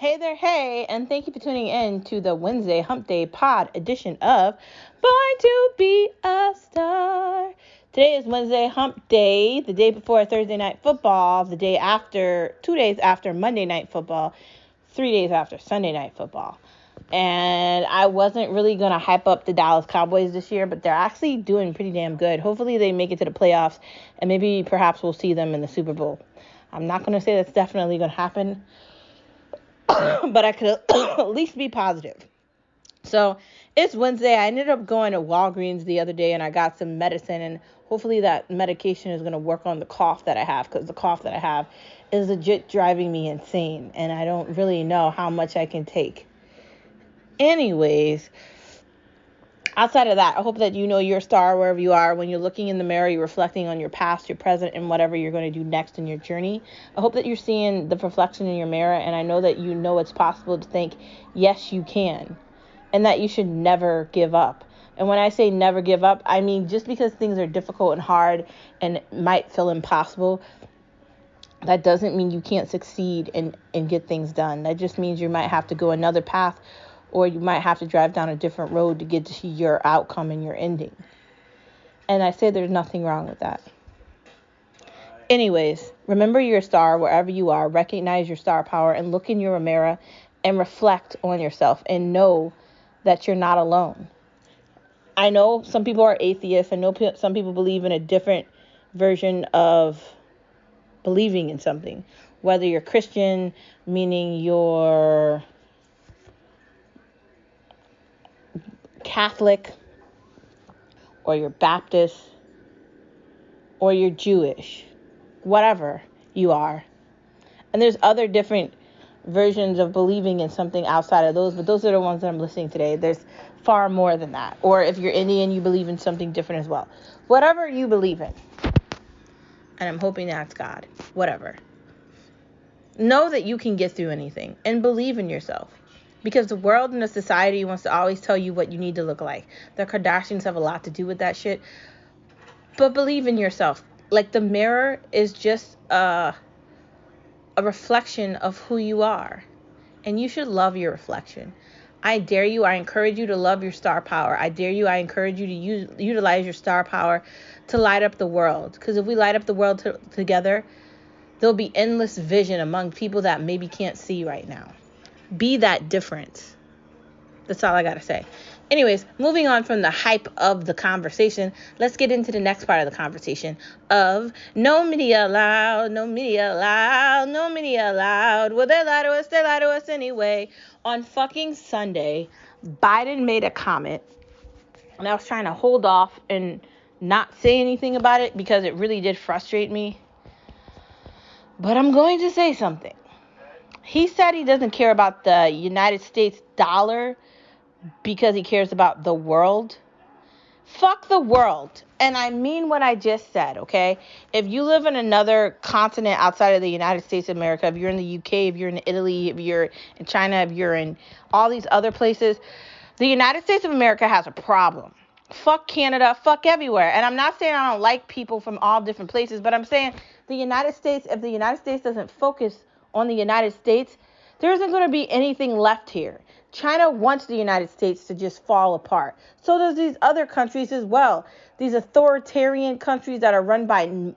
Hey there, hey, and thank you for tuning in to the Wednesday Hump Day pod edition of Born to Be a Star. Today is Wednesday Hump Day, the day before Thursday Night Football, the day after, 2 days after Monday Night Football, 3 days after Sunday Night Football. And I wasn't really going to hype up the Dallas Cowboys this year, but they're actually doing pretty damn good. Hopefully they make it to the playoffs, and maybe perhaps we'll see them in the Super Bowl. I'm not going to say that's definitely going to happen, but I could at least be positive. So it's Wednesday. I ended up going to Walgreens the other day and I got some medicine, and hopefully that medication is going to work on the cough that I have, because the cough that I have is legit driving me insane and I don't really know how much I can take. Anyways, outside of that, I hope that you know your star wherever you are. When you're looking in the mirror, you're reflecting on your past, your present, and whatever you're going to do next in your journey. I hope that you're seeing the reflection in your mirror, and I know that you know it's possible to think, yes, you can, and that you should never give up. And when I say never give up, I mean just because things are difficult and hard and might feel impossible, that doesn't mean you can't succeed and get things done. That just means you might have to go another path, or you might have to drive down a different road to get to your outcome and your ending. And I say there's nothing wrong with that. Anyways, remember your star wherever you are. Recognize your star power and look in your mirror and reflect on yourself and know that you're not alone. I know some people are atheists. I know some people believe in a different version of believing in something. Whether you're Christian, meaning you're Catholic, or you're Baptist, or you're Jewish, whatever you are. And there's other different versions of believing in something outside of those, but those are the ones that I'm listing today. There's far more than that. Or if you're Indian, you believe in something different as well. Whatever you believe in, and I'm hoping that's God, whatever. Know that you can get through anything and believe in yourself. Because the world and the society wants to always tell you what you need to look like. The Kardashians have a lot to do with that shit. But believe in yourself. Like, the mirror is just a reflection of who you are. And you should love your reflection. I dare you, I encourage you to love your star power. I dare you, I encourage you to utilize your star power to light up the world. Because if we light up the world together, there'll be endless vision among people that maybe can't see right now. Be that difference. That's all I got to say. Anyways, moving on from the hype of the conversation, let's get into the next part of the conversation of no media allowed, no media allowed, no media allowed. Well, they lie to us anyway. On fucking Sunday, Biden made a comment, and I was trying to hold off and not say anything about it because it really did frustrate me. But I'm going to say something. He said he doesn't care about the United States dollar because he cares about the world. Fuck the world. And I mean what I just said, okay? If you live in another continent outside of the United States of America, if you're in the UK, if you're in Italy, if you're in China, if you're in all these other places, the United States of America has a problem. Fuck Canada, fuck everywhere. And I'm not saying I don't like people from all different places, but I'm saying the United States, if the United States doesn't focus on the United States, there isn't going to be anything left here. China wants the United States to just fall apart. So does these other countries as well. These authoritarian countries that are run by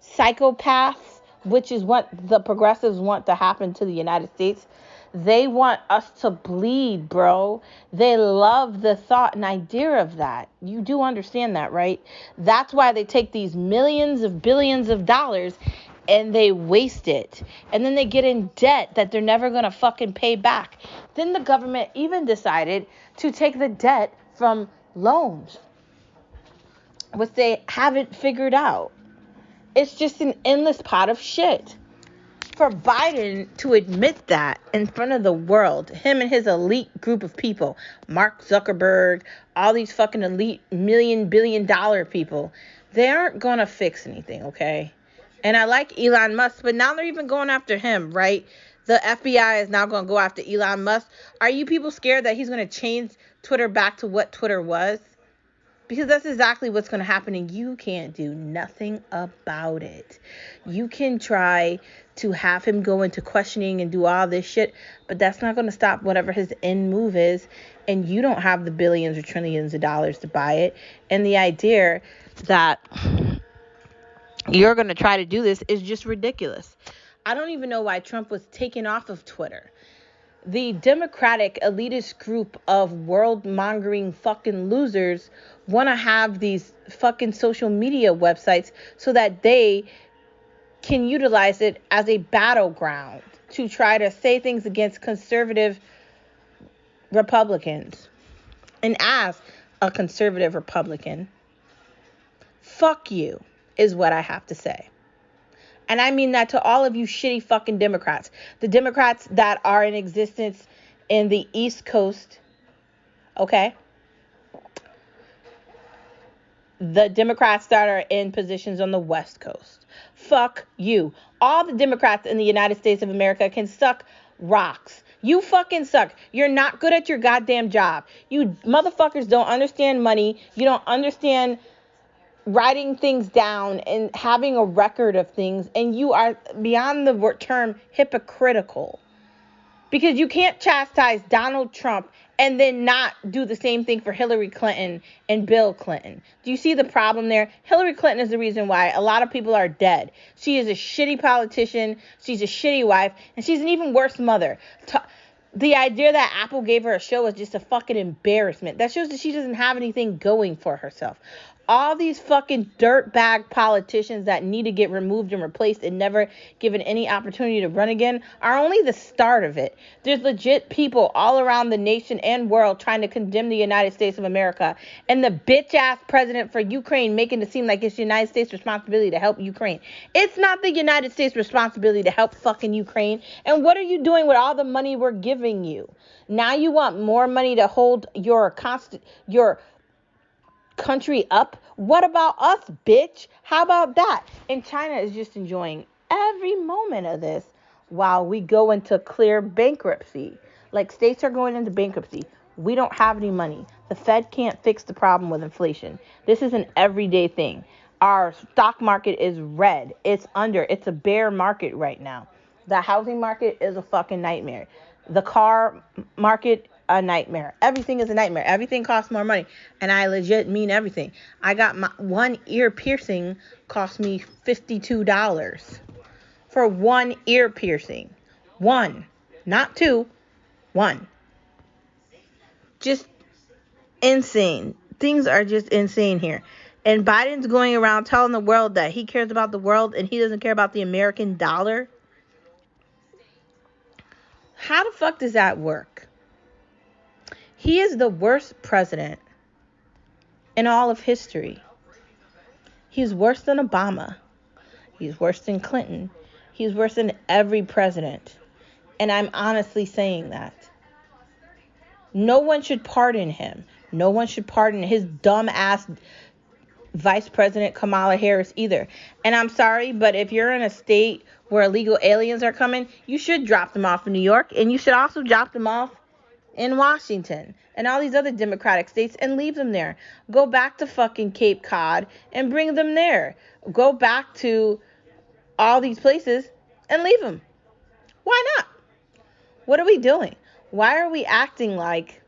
psychopaths, which is what the progressives want to happen to the United States. They want us to bleed, bro. They love the thought and idea of that. You do understand that, right? That's why they take these millions of billions of dollars and they waste it. And then they get in debt that they're never going to fucking pay back. Then the government even decided to take the debt from loans, which they haven't figured out. It's just an endless pot of shit. For Biden to admit that in front of the world, him and his elite group of people, Mark Zuckerberg, all these fucking elite billion-dollar people, they aren't going to fix anything, okay? And I like Elon Musk, but now they're even going after him, right? The FBI is now going to go after Elon Musk. Are you people scared that he's going to change Twitter back to what Twitter was? Because that's exactly what's going to happen, and you can't do nothing about it. You can try to have him go into questioning and do all this shit, but that's not going to stop whatever his end move is, and you don't have the billions or trillions of dollars to buy it. And the idea that you're going to try to do this is just ridiculous. I don't even know why Trump was taken off of Twitter. The Democratic elitist group of world-mongering fucking losers want to have these fucking social media websites so that they can utilize it as a battleground to try to say things against conservative Republicans. And as a conservative Republican, fuck you is what I have to say. And I mean that to all of you shitty fucking Democrats. The Democrats that are in existence in the East Coast, okay? The Democrats that are in positions on the West Coast. Fuck you. All the Democrats in the United States of America can suck rocks. You fucking suck. You're not good at your goddamn job. You motherfuckers don't understand money. You don't understand writing things down and having a record of things, and you are beyond the term hypocritical, because you can't chastise Donald Trump and then not do the same thing for Hillary Clinton and Bill Clinton. Do you see the problem there? Hillary Clinton is the reason why a lot of people are dead. She is a shitty politician, she's a shitty wife, and she's an even worse mother. The idea that Apple gave her a show is just a fucking embarrassment. That shows that she doesn't have anything going for herself. All these fucking dirtbag politicians that need to get removed and replaced and never given any opportunity to run again are only the start of it. There's legit people all around the nation and world trying to condemn the United States of America, and the bitch-ass president for Ukraine making it seem like it's the United States' responsibility to help Ukraine. It's not the United States' responsibility to help fucking Ukraine. And what are you doing with all the money we're giving you? Now you want more money to hold your country up? What about us, bitch? How about that? And China is just enjoying every moment of this while we go into clear bankruptcy. Like, states are going into bankruptcy. We don't have any money. The Fed can't fix the problem with inflation. This is an everyday thing. Our stock market is red. It's a bear market right now. The housing market is a fucking nightmare. The car market, a nightmare. Everything is a nightmare. Everything costs more money. And I legit mean everything. I got my one ear piercing cost me $52 for one ear piercing. One, not two, one. Just insane. Things are just insane here. And Biden's going around telling the world that he cares about the world and he doesn't care about the American dollar. How the fuck does that work? He is the worst president in all of history. He's worse than Obama. He's worse than Clinton. He's worse than every president. And I'm honestly saying that. No one should pardon him. No one should pardon his dumb ass Vice President Kamala Harris either. And I'm sorry, but if you're in a state where illegal aliens are coming, you should drop them off in New York, and you should also drop them off in Washington and all these other Democratic states and leave them there. Go back to fucking Cape Cod and bring them there. Go back to all these places and leave them. Why not? What are we doing? Why are we acting like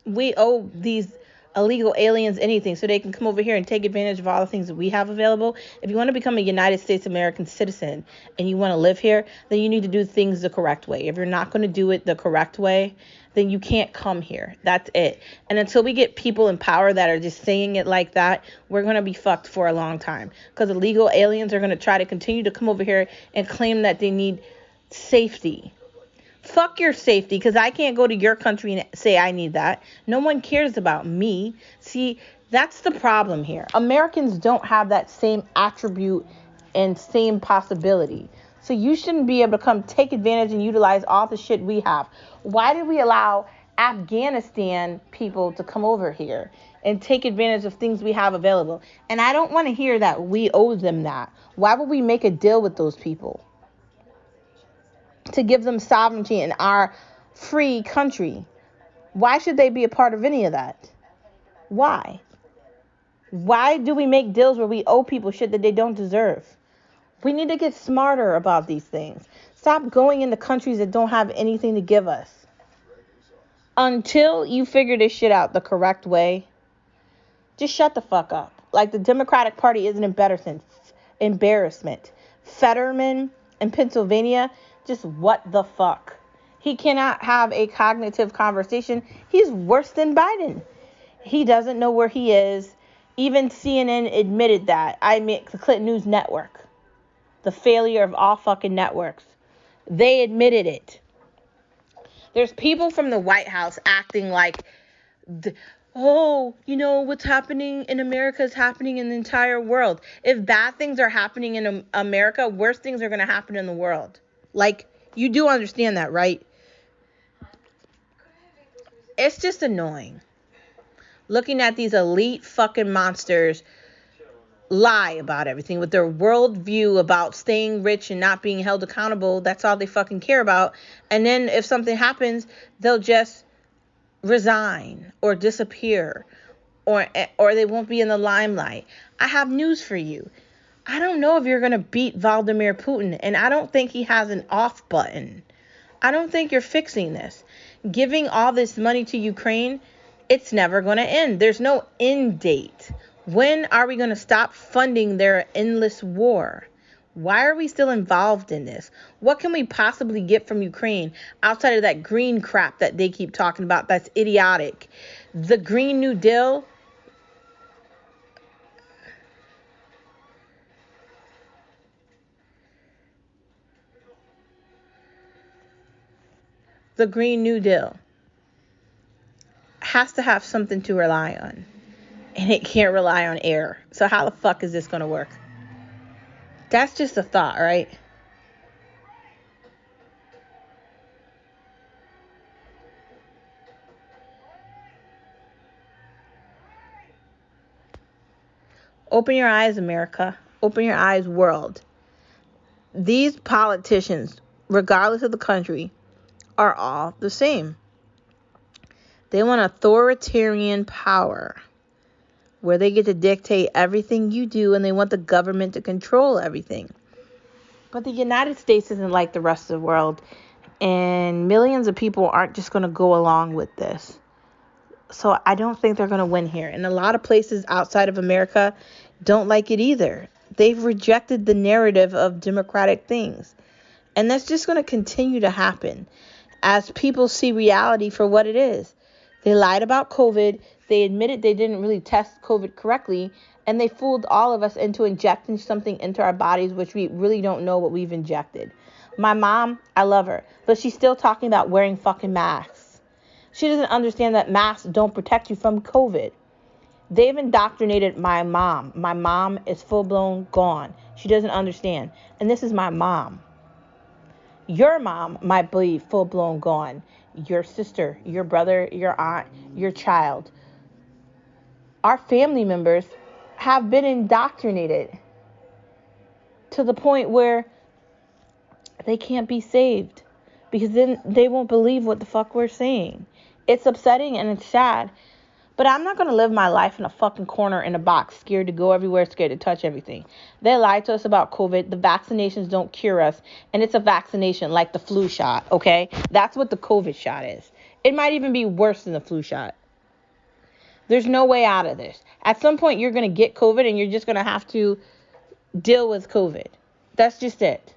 we owe these illegal aliens anything so they can come over here and take advantage of all the things that we have available? If you want to become a United States American citizen and you want to live here, then you need to do things the correct way. If you're not going to do it the correct way, then you can't come here. That's it. And until we get people in power that are just saying it like that, we're going to be fucked for a long time, because illegal aliens are going to try to continue to come over here and claim that they need safety. Fuck your safety, because I can't go to your country and say I need that. No one cares about me. See, that's the problem here. Americans don't have that same attribute and same possibility. So you shouldn't be able to come take advantage and utilize all the shit we have. Why did we allow Afghanistan people to come over here and take advantage of things we have available? And I don't want to hear that we owe them that. Why would we make a deal with those people to give them sovereignty in our free country? Why should they be a part of any of that? Why? Why do we make deals where we owe people shit that they don't deserve? We need to get smarter about these things. Stop going into countries that don't have anything to give us. Until you figure this shit out the correct way, just shut the fuck up. Like, the Democratic Party is an embarrassment. Fetterman in Pennsylvania, just what the fuck? He cannot have a cognitive conversation. He's worse than Biden. He doesn't know where he is. Even CNN admitted that. I mean, the Clinton News Network. The failure of all fucking networks. They admitted it. There's people from the White House acting like, what's happening in America is happening in the entire world. If bad things are happening in America, worse things are going to happen in the world. Like, you do understand that, right? It's just annoying. Looking at these elite fucking monsters lie about everything with their worldview about staying rich and not being held accountable. That's all they fucking care about. And then if something happens, they'll just resign or disappear, or they won't be in the limelight. I have news for you. I don't know if you're going to beat Vladimir Putin, and I don't think he has an off button. I don't think you're fixing this. Giving all this money to Ukraine, it's never going to end. There's no end date. When are we going to stop funding their endless war? Why are we still involved in this? What can we possibly get from Ukraine outside of that green crap that they keep talking about? That's idiotic. The Green New Deal. The Green New Deal has to have something to rely on. And it can't rely on air. So how the fuck is this going to work? That's just a thought, right? Open your eyes, America. Open your eyes, world. These politicians, regardless of the country, are all the same. They want authoritarian power where they get to dictate everything you do, and they want the government to control everything. But the United States isn't like the rest of the world, and millions of people aren't just going to go along with this. So I don't think they're going to win here. And a lot of places outside of America don't like it either. They've rejected the narrative of democratic things. And that's just going to continue to happen as people see reality for what it is. They lied about COVID. They admitted they didn't really test COVID correctly. And they fooled all of us into injecting something into our bodies, which we really don't know what we've injected. My mom, I love her, but she's still talking about wearing fucking masks. She doesn't understand that masks don't protect you from COVID. They've indoctrinated my mom. My mom is full-blown gone. She doesn't understand. And this is my mom. Your mom might be full-blown gone. Your sister, your brother, your aunt, your child. Our family members have been indoctrinated to the point where they can't be saved, because then they won't believe what the fuck we're saying. It's upsetting and it's sad, but I'm not going to live my life in a fucking corner in a box, scared to go everywhere, scared to touch everything. They lied to us about COVID. The vaccinations don't cure us, and it's a vaccination like the flu shot, okay? That's what the COVID shot is. It might even be worse than the flu shot. There's no way out of this. At some point, you're going to get COVID, and you're just going to have to deal with COVID. That's just it.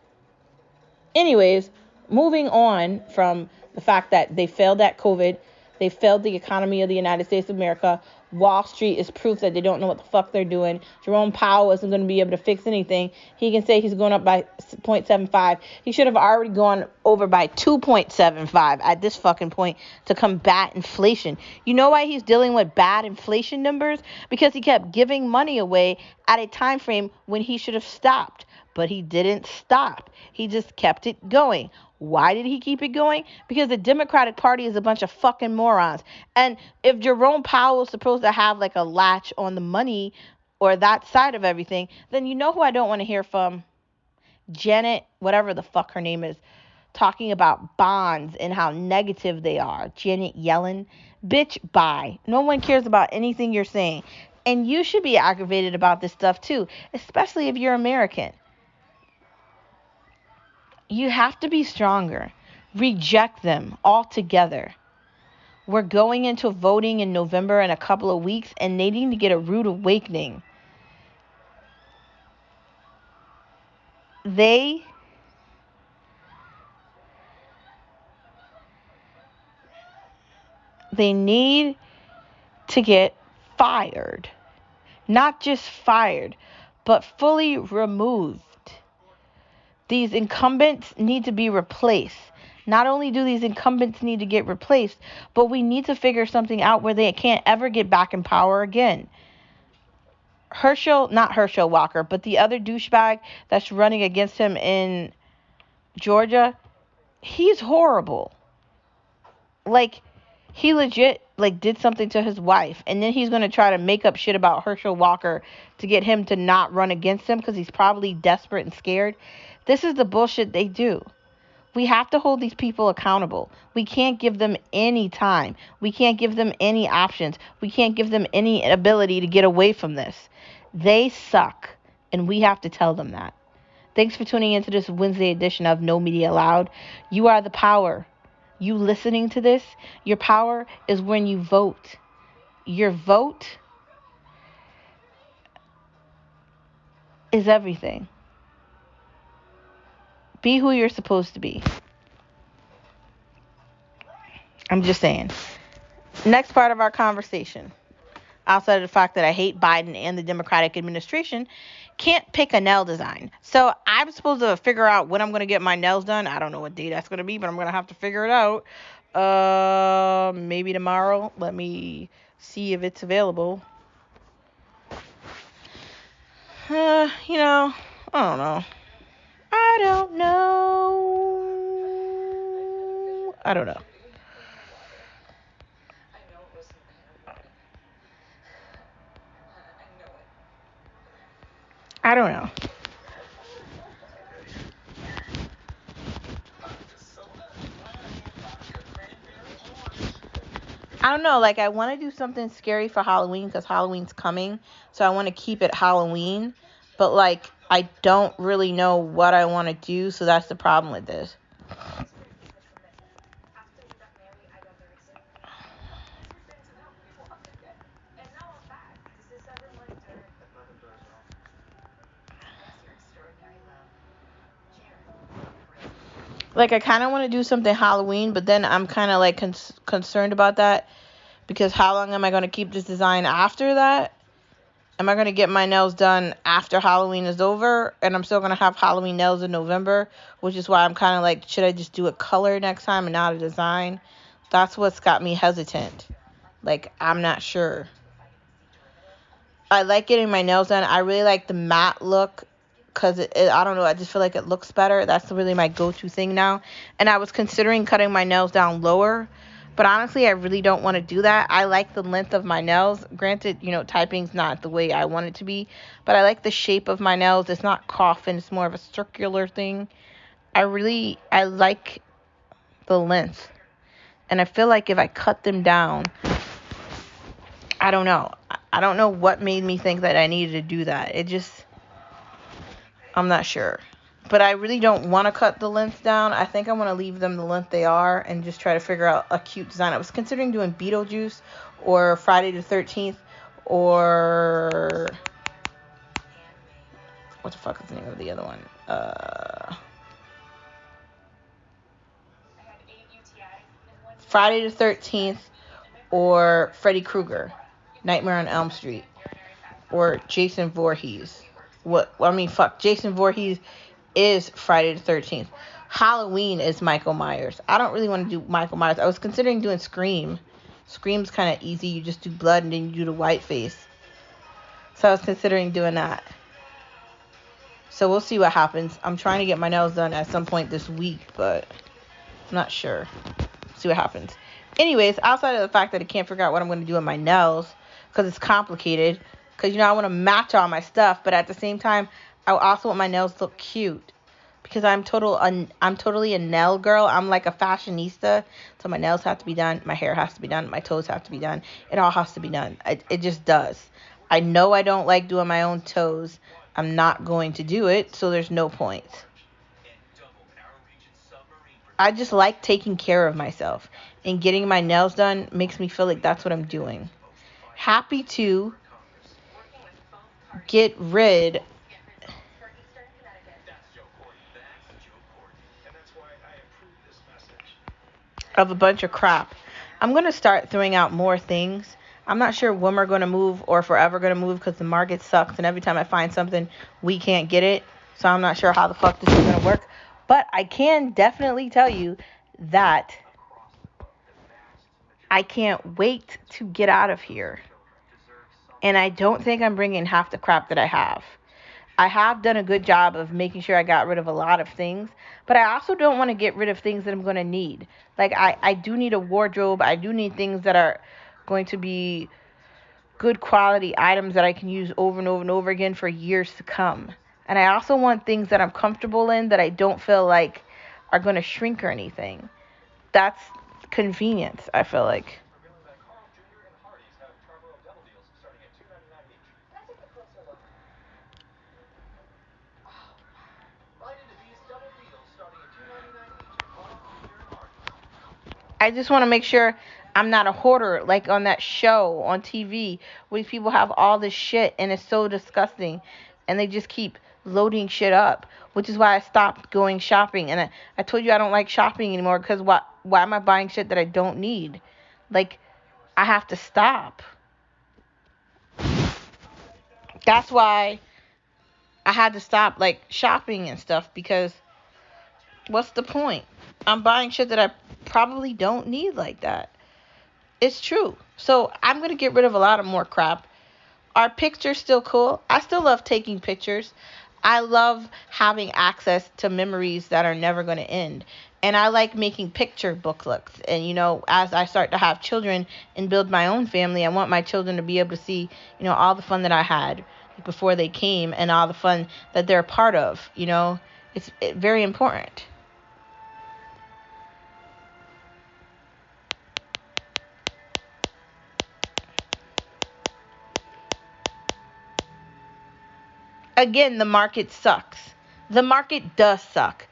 Anyways, moving on from the fact that they failed at COVID, they failed the economy of the United States of America. Wall Street is proof that they don't know what the fuck they're doing. Jerome Powell isn't going to be able to fix anything. He can say he's going up by 0.75. He should have already gone over by 2.75 at this fucking point to combat inflation. You know why he's dealing with bad inflation numbers? Because he kept giving money away at a time frame when he should have stopped. But he didn't stop. He just kept it going. Why did he keep it going? Because the Democratic Party is a bunch of fucking morons. And if Jerome Powell is supposed to have like a latch on the money or that side of everything, then you know who I don't want to hear from? Janet, whatever the fuck her name is, talking about bonds and how negative they are. Janet Yellen, bitch, bye. No one cares about anything you're saying. And you should be aggravated about this stuff too, especially if you're American. You have to be stronger. Reject them altogether. We're going into voting in November in a couple of weeks, and they need to get a rude awakening. They need to get fired. Not just fired, but fully removed. These incumbents need to be replaced. Not only do these incumbents need to get replaced, but we need to figure something out where they can't ever get back in power again. Not Herschel Walker, but the other douchebag that's running against him in Georgia, he's horrible. Like, he legit, did something to his wife, and then he's going to try to make up shit about Herschel Walker to get him to not run against him because he's probably desperate and scared. This is the bullshit they do. We have to hold these people accountable. We can't give them any time. We can't give them any options. We can't give them any ability to get away from this. They suck, and we have to tell them that. Thanks for tuning into this Wednesday edition of No Media Allowed. You are the power. You listening to this, your power is when you vote. Your vote is everything. Be who you're supposed to be. I'm just saying. Next part of our conversation, outside of the fact that I hate Biden and the Democratic administration, can't pick a nail design. So I'm supposed to figure out when I'm going to get my nails done. I don't know what day that's going to be, but I'm going to have to figure it out. Maybe tomorrow. Let me see if it's available. I don't know. I don't know. I don't know. I don't know. I don't know, I want to do something scary for Halloween because Halloween's coming, so I want to keep it Halloween, but, I don't really know what I want to do, so that's the problem with this. I kind of want to do something Halloween, but then I'm kind of, concerned about that, because how long am I going to keep this design after that? Am I going to get my nails done after Halloween is over? And I'm still going to have Halloween nails in November, which is why I'm kind of should I just do a color next time and not a design? That's what's got me hesitant. I'm not sure. I like getting my nails done. I really like the matte look because I don't know. I just feel like it looks better. That's really my go-to thing now. And I was considering cutting my nails down lower. But honestly, I really don't want to do that. I like the length of my nails. Granted, typing's not the way I want it to be. But I like the shape of my nails. It's not coffin. It's more of a circular thing. I like the length. And I feel like if I cut them down, I don't know. I don't know what made me think that I needed to do that. I'm not sure. But I really don't want to cut the length down. I think I want to leave them the length they are and just try to figure out a cute design. I was considering doing Beetlejuice or Friday the 13th or... what the fuck is the name of the other one? Friday the 13th or Freddy Krueger, Nightmare on Elm Street, or Jason Voorhees. Jason Voorhees is Friday the 13th. Halloween is Michael Myers. I don't really want to do Michael Myers. I was considering doing Scream. Scream's kind of easy. You just do blood and then you do the white face. So I was considering doing that. So we'll see what happens. I'm trying to get my nails done at some point this week, but I'm not sure. See what happens. Anyways, outside of the fact that I can't figure out what I'm going to do with my nails because it's complicated. Because, I want to match all my stuff, but at the same time, I also want my nails to look cute. because I'm totally a nail girl. I'm like a fashionista, so my nails have to be done, my hair has to be done, my toes have to be done. It all has to be done. It just does. I know I don't like doing my own toes. I'm not going to do it, so there's no point. I just like taking care of myself, and getting my nails done makes me feel like that's what I'm doing. Happy to get rid of a bunch of crap. I'm going to start throwing out more things. I'm not sure when we're going to move or if we're ever going to move because the market sucks, and every time I find something, we can't get it. So I'm not sure how the fuck this is going to work. But I can definitely tell you that I can't wait to get out of here. And I don't think I'm bringing half the crap that I have. I have done a good job of making sure I got rid of a lot of things, but I also don't want to get rid of things that I'm going to need. Like, I do need a wardrobe. I do need things that are going to be good quality items that I can use over and over and over again for years to come. And I also want things that I'm comfortable in that I don't feel like are going to shrink or anything. That's convenience, I feel like. I just want to make sure I'm not a hoarder like on that show on TV where these people have all this shit and it's so disgusting and they just keep loading shit up, which is why I stopped going shopping. And I told you I don't like shopping anymore because why am I buying shit that I don't need? Like, I have to stop. That's why I had to stop like shopping and stuff because what's the point? I'm buying shit that I probably don't need like that. It's true. So I'm going to get rid of a lot of more crap. Are pictures still cool? I still love taking pictures. I love having access to memories that are never going to end. And I like making picture booklets. And, as I start to have children and build my own family, I want my children to be able to see, all the fun that I had before they came and all the fun that they're a part of. It's very important. Again, the market sucks. The market does suck.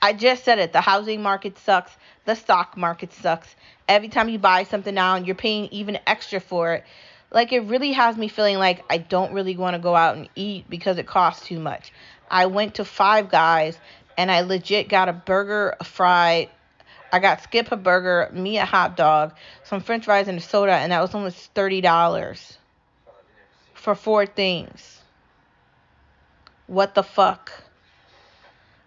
I just said it. The housing market sucks. The stock market sucks. Every time you buy something now and you're paying even extra for it, like it really has me feeling like I don't really want to go out and eat because it costs too much. I went to Five Guys and I legit got a burger, a fry. I got Skip a burger, me a hot dog, some french fries and a soda, and that was almost $30 for four things. What the fuck?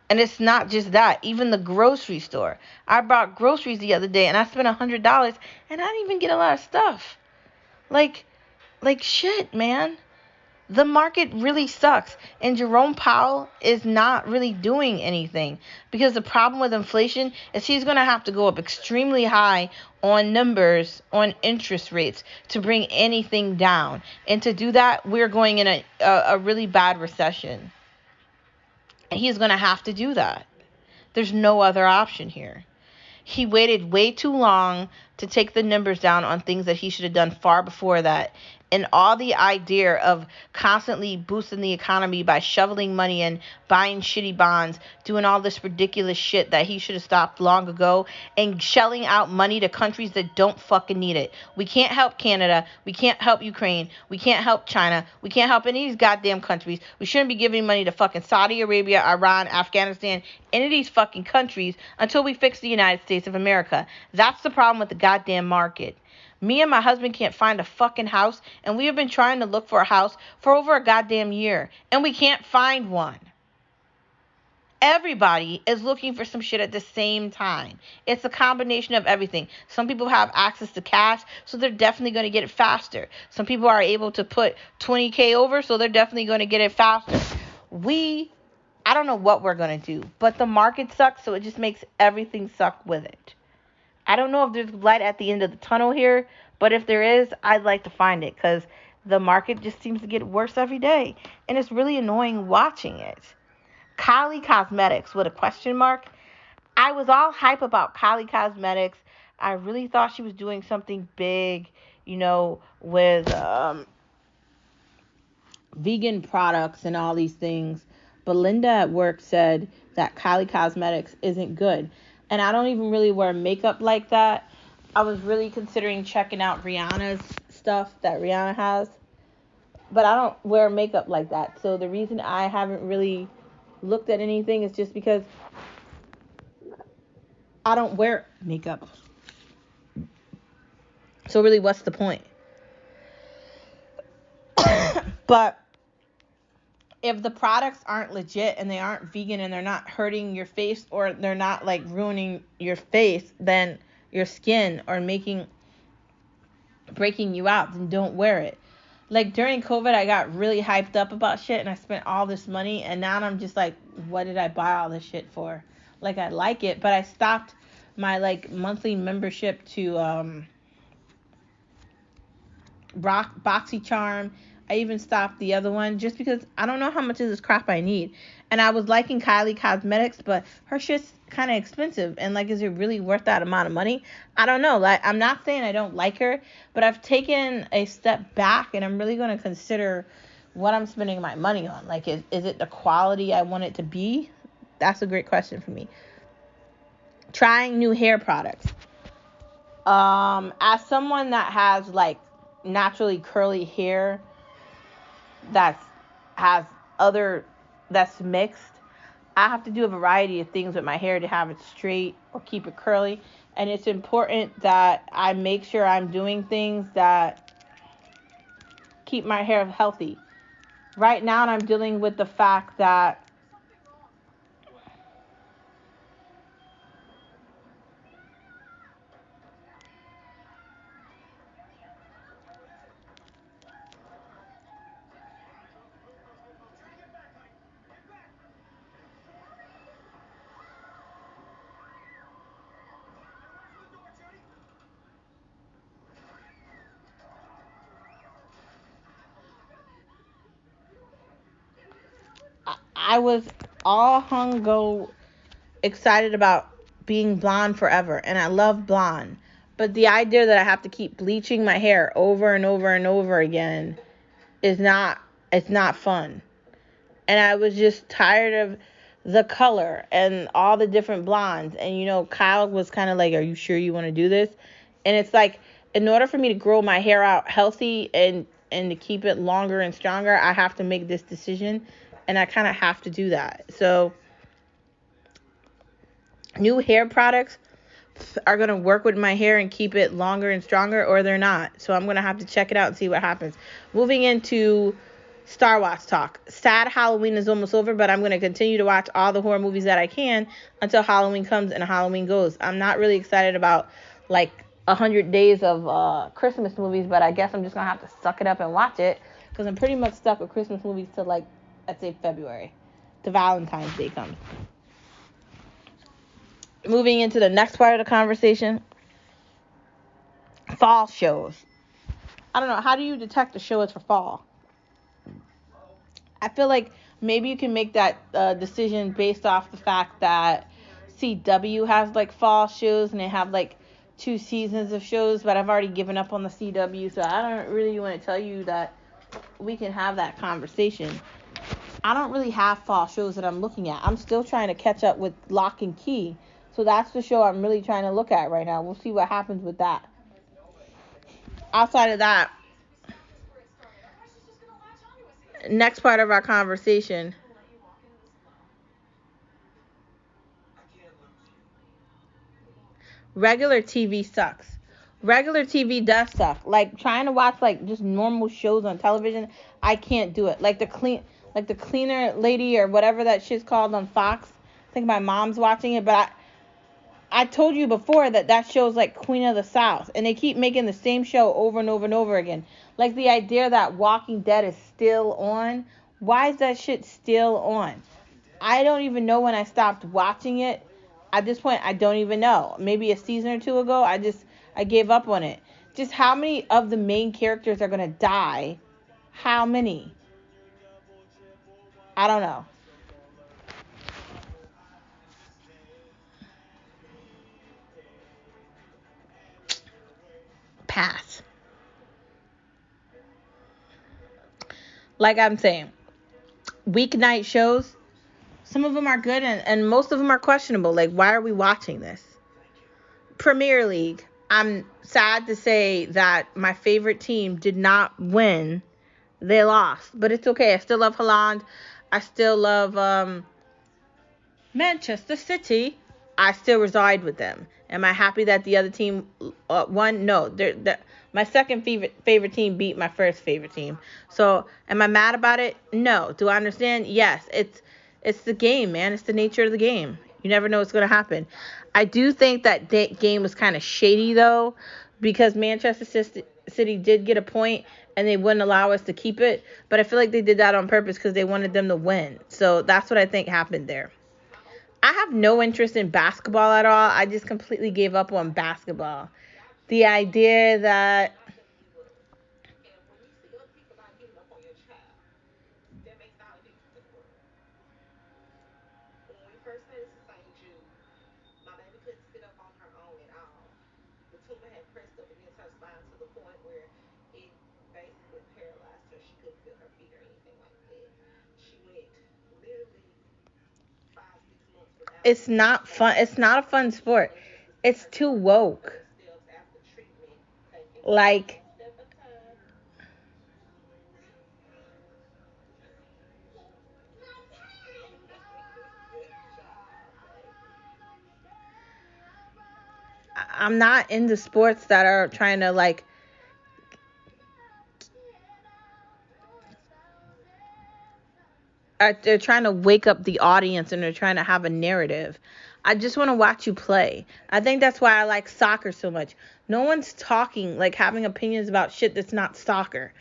And it's not just that. Even the grocery store. I bought groceries the other day and I spent $100 and I didn't even get a lot of stuff. Like shit, man. The market really sucks. And Jerome Powell is not really doing anything. Because the problem with inflation is he's going to have to go up extremely high on numbers, on interest rates to bring anything down. And to do that, we're going in a really bad recession. And he's going to have to do that. There's no other option here. He waited way too long to take the numbers down on things that he should have done far before that. And all the idea of constantly boosting the economy by shoveling money in, buying shitty bonds, doing all this ridiculous shit that he should have stopped long ago, and shelling out money to countries that don't fucking need it. We can't help Canada. We can't help Ukraine. We can't help China. We can't help any of these goddamn countries. We shouldn't be giving money to fucking Saudi Arabia, Iran, Afghanistan, any of these fucking countries until we fix the United States of America. That's the problem with the goddamn market. Me and my husband can't find a fucking house, and we have been trying to look for a house for over a goddamn year, and we can't find one. Everybody is looking for some shit at the same time. It's a combination of everything. Some people have access to cash, so they're definitely going to get it faster. Some people are able to put 20K over, so they're definitely going to get it faster. I don't know what we're going to do, but the market sucks, so it just makes everything suck with it. I don't know if there's light at the end of the tunnel here, but if there is, I'd like to find it because the market just seems to get worse every day. And it's really annoying watching it Kylie Cosmetics with a question mark. I was all hype about Kylie Cosmetics. I really thought she was doing something big, with vegan products and all these things. But Linda at work said that Kylie Cosmetics isn't good. And I don't even really wear makeup like that. I was really considering checking out Rihanna's stuff that Rihanna has. But I don't wear makeup like that. So the reason I haven't really looked at anything is just because I don't wear makeup. So really, what's the point? But if the products aren't legit and they aren't vegan and they're not hurting your face or they're not like ruining your face, then your skin or breaking you out, then don't wear it. Like during COVID, I got really hyped up about shit and I spent all this money and now I'm just like, what did I buy all this shit for? Like I like it, but I stopped my like monthly membership to BoxyCharm. I even stopped the other one just because I don't know how much of this crap I need. And I was liking Kylie Cosmetics, but her shit's kind of expensive. And like, is it really worth that amount of money? I don't know. Like, I'm not saying I don't like her, but I've taken a step back and I'm really going to consider what I'm spending my money on. Like, is it the quality I want it to be? That's a great question for me. Trying new hair products. As someone that has like naturally curly hair, that's mixed, I have to do a variety of things with my hair to have it straight or keep it curly. And it's important that I make sure I'm doing things that keep my hair healthy. Right now I'm dealing with the fact that I was all hung excited about being blonde forever, and I love blonde. But the idea that I have to keep bleaching my hair over and over and over again is not it's not fun. And I was just tired of the color and all the different blondes. And Kyle was kind of like, "Are you sure you want to do this?" And it's like, in order for me to grow my hair out healthy and to keep it longer and stronger, I have to make this decision, and I kind of have to do that. So new hair products are going to work with my hair and keep it longer and stronger, or they're not. So I'm going to have to check it out and see what happens. Moving into Star Wars talk. Sad Halloween is almost over, but I'm going to continue to watch all the horror movies that I can until Halloween comes and Halloween goes. I'm not really excited about like 100 days of Christmas movies, but I guess I'm just going to have to suck it up and watch it because I'm pretty much stuck with Christmas movies till like, I'd say February, till Valentine's Day comes. Moving into the next part of the conversation, fall shows. I don't know, how do you detect a show is for fall? I feel like maybe you can make that decision based off the fact that CW has like fall shows and they have like 2 seasons of shows, but I've already given up on the CW, so I don't really want to tell you that we can have that conversation. I don't really have fall shows that I'm looking at. I'm still trying to catch up with Lock and Key. So that's the show I'm really trying to look at right now. We'll see what happens with that. Outside of that, next part of our conversation, regular TV sucks. Regular TV does suck. Like trying to watch like just normal shows on television, I can't do it. Like the cleaner lady or whatever that shit's called on Fox. I think my mom's watching it, but I told you before that show's like Queen of the South, and they keep making the same show over and over and over again. Like the idea that Walking Dead is still on. Why is that shit still on? I don't even know when I stopped watching it. At this point, I don't even know. Maybe a season or 2 ago, I gave up on it. Just how many of the main characters are going to die? How many? I don't know. pass. Like I'm saying, weeknight shows, some of them are good and most of them are questionable. Like, why are we watching this? Premier League, I'm sad to say that my favorite team did not win. They lost, but it's okay. I still love Holland. I still love Manchester City. I still reside with them. Am I happy that the other team won? No. My second favorite team beat my first favorite team. So, am I mad about it? No. Do I understand? Yes. It's the game, man. It's the nature of the game. You never know what's going to happen. I do think that game was kind of shady, though, because Manchester City did get a point and they wouldn't allow us to keep it. But I feel like they did that on purpose because they wanted them to win. So that's what I think happened there. I have no interest in basketball at all. I just completely gave up on basketball. The idea that it's not fun. It's not a fun sport. It's too woke. Like, I'm not into sports that are trying to like they're trying to wake up the audience and they're trying to have a narrative. I just want to watch you play. I think that's why I like soccer so much. No one's talking, like having opinions about shit that's not soccer.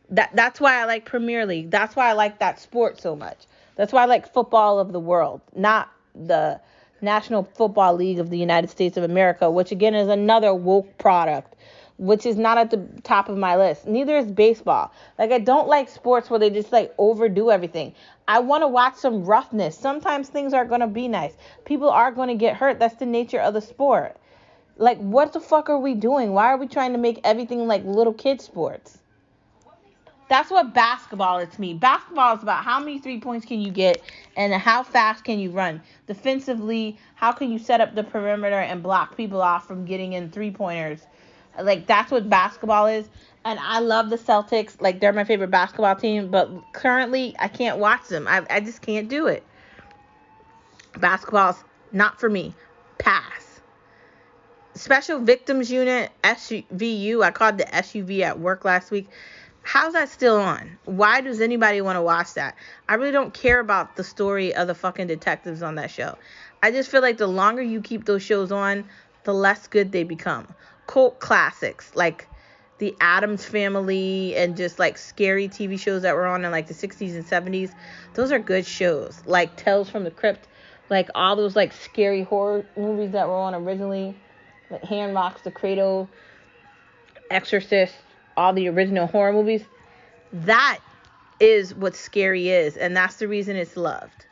That's why I like Premier League. That's why I like that sport so much. That's why I like football of the world, not the National Football League of the United States of America, which again is another woke product, which is not at the top of my list. Neither is baseball. Like, I don't like sports where they just like overdo everything. I want to watch some roughness. Sometimes things are going to be nice. People are going to get hurt. That's the nature of the sport. Like, what the fuck are we doing? Why are we trying to make everything like little kid sports? That's what basketball is to me. Basketball is about how many 3 points can you get and how fast can you run. Defensively, how can you set up the perimeter and block people off from getting in 3-pointers. Like, that's what basketball is. And I love the Celtics. Like, they're my favorite basketball team. But currently, I can't watch them. I just can't do it. Basketball's not for me. Pass. Special Victims Unit, SVU. I called the SUV at work last week. How's that still on? Why does anybody want to watch that? I really don't care about the story of the fucking detectives on that show. I just feel like the longer you keep those shows on, the less good they become. Cult classics like The Addams Family and just like scary TV shows that were on in like the 60s and 70s. Those are good shows. Like Tales from the Crypt, like all those like scary horror movies that were on originally. Like Hand Rocks the Cradle, Exorcist, all the original horror movies. That is what scary is, and that's the reason it's loved.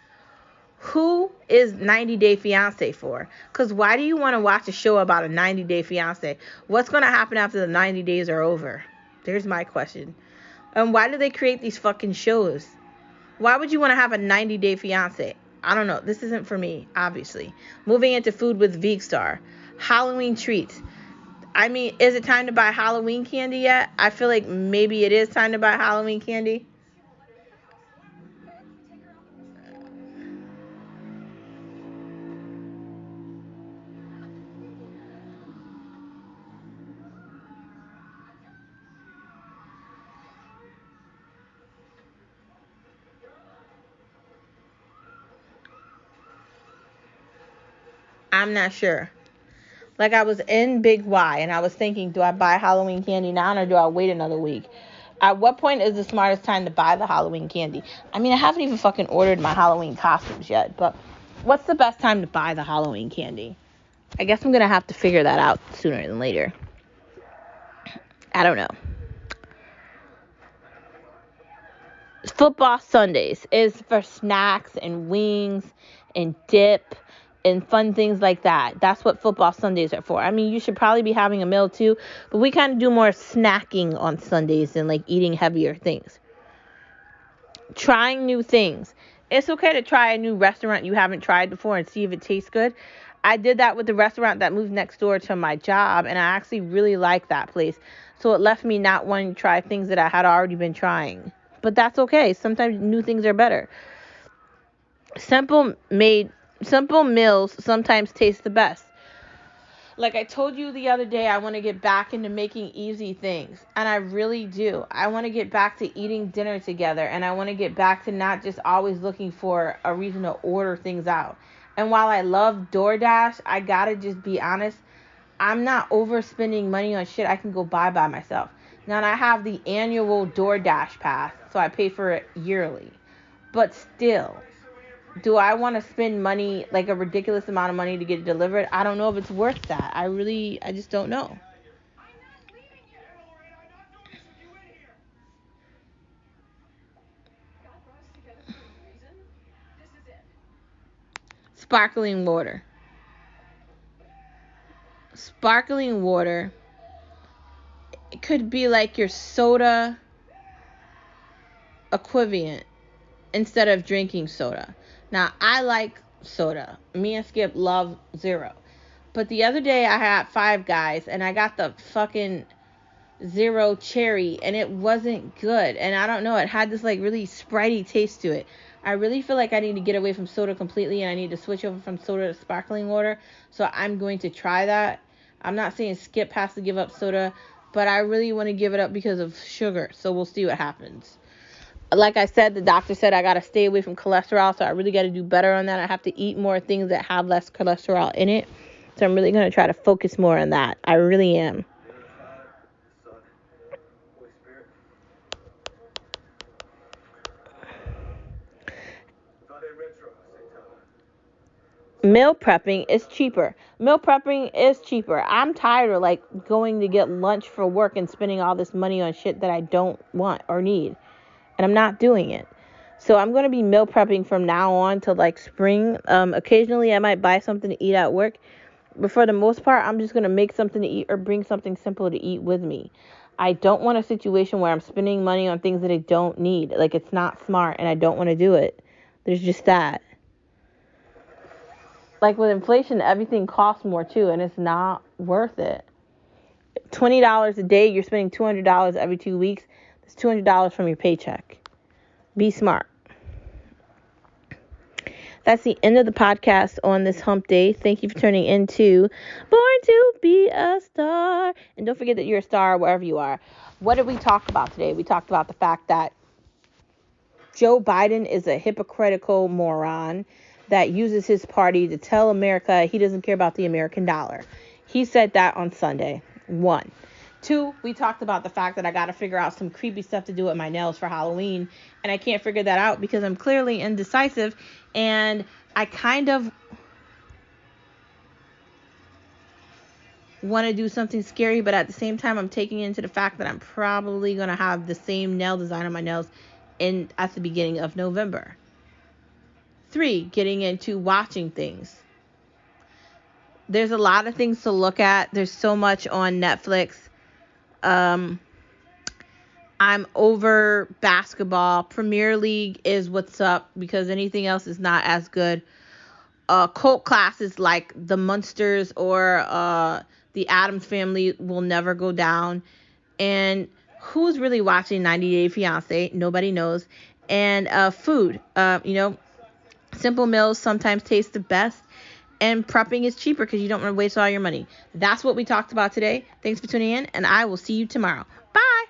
Who is 90 Day Fiancé for? Because why do you want to watch a show about a 90 Day Fiancé? What's going to happen after the 90 days are over? There's my question. And why do they create these fucking shows? Why would you want to have a 90 Day Fiancé? I don't know. This isn't for me, obviously. Moving into food with Vegstar. Halloween treats. I mean, is it time to buy Halloween candy yet? I feel like maybe it is time to buy Halloween candy. I'm not sure. Like, I was in Big Y and I was thinking, do I buy Halloween candy now or do I wait another week? At what point is the smartest time to buy the Halloween candy? I mean, I haven't even fucking ordered my Halloween costumes yet, but what's the best time to buy the Halloween candy? I guess I'm going to have to figure that out sooner than later. I don't know. Football Sundays is for snacks and wings and dip and fun things like that. That's what football Sundays are for. I mean, you should probably be having a meal too, but we kind of do more snacking on Sundays than like eating heavier things. Trying new things. It's okay to try a new restaurant you haven't tried before and see if it tastes good. I did that with the restaurant that moved next door to my job, and I actually really liked that place. So it left me not wanting to try things that I had already been trying. But that's okay. Sometimes new things are better. Simple meals sometimes taste the best. Like I told you the other day, I want to get back into making easy things. And I really do. I want to get back to eating dinner together. And I want to get back to not just always looking for a reason to order things out. And while I love DoorDash, I got to just be honest. I'm not overspending money on shit I can go buy by myself. Now, I have the annual DoorDash pass, so I pay for it yearly. But still, do I want to spend money, like a ridiculous amount of money to get it delivered? I don't know if it's worth that. I just don't know. Sparkling water. Sparkling water, it could be like your soda equivalent instead of drinking soda. Now, I like soda. Me and Skip love Zero. But the other day I had Five Guys and I got the fucking Zero cherry and it wasn't good. And I don't know, it had this like really spritey taste to it. I really feel like I need to get away from soda completely and I need to switch over from soda to sparkling water. So I'm going to try that. I'm not saying Skip has to give up soda, but I really want to give it up because of sugar. So we'll see what happens. Like I said, the doctor said I got to stay away from cholesterol, so I really got to do better on that. I have to eat more things that have less cholesterol in it. So I'm really going to try to focus more on that. I really am. Meal prepping is cheaper. Meal prepping is cheaper. I'm tired of like going to get lunch for work and spending all this money on shit that I don't want or need. And I'm not doing it. So I'm going to be meal prepping from now on till like spring. Occasionally I might buy something to eat at work. But for the most part, I'm just going to make something to eat or bring something simple to eat with me. I don't want a situation where I'm spending money on things that I don't need. Like it's not smart and I don't want to do it. There's just that. Like with inflation, everything costs more too, and it's not worth it. $20 a day, you're spending $200 every 2 weeks. That's $200 from your paycheck. Be smart. That's the end of the podcast on this hump day. Thank you for turning into Born to Be a Star. And don't forget that you're a star wherever you are. What did we talk about today? We talked about the fact that Joe Biden is a hypocritical moron that uses his party to tell America he doesn't care about the American dollar. He said that on Sunday. 1. 2, we talked about the fact that I got to figure out some creepy stuff to do with my nails for Halloween. And I can't figure that out because I'm clearly indecisive. And I kind of want to do something scary. But at the same time, I'm taking into the fact that I'm probably going to have the same nail design on my nails at the beginning of November. 3, getting into watching things. There's a lot of things to look at. There's so much on Netflix. I'm over basketball. Premier League is what's up because anything else is not as good. Cult classics like The Munsters or The Addams Family will never go down. And who's really watching 90 Day Fiancé? Nobody knows. And food, simple meals sometimes taste the best. And prepping is cheaper because you don't want to waste all your money. That's what we talked about today. Thanks for tuning in, and I will see you tomorrow. Bye.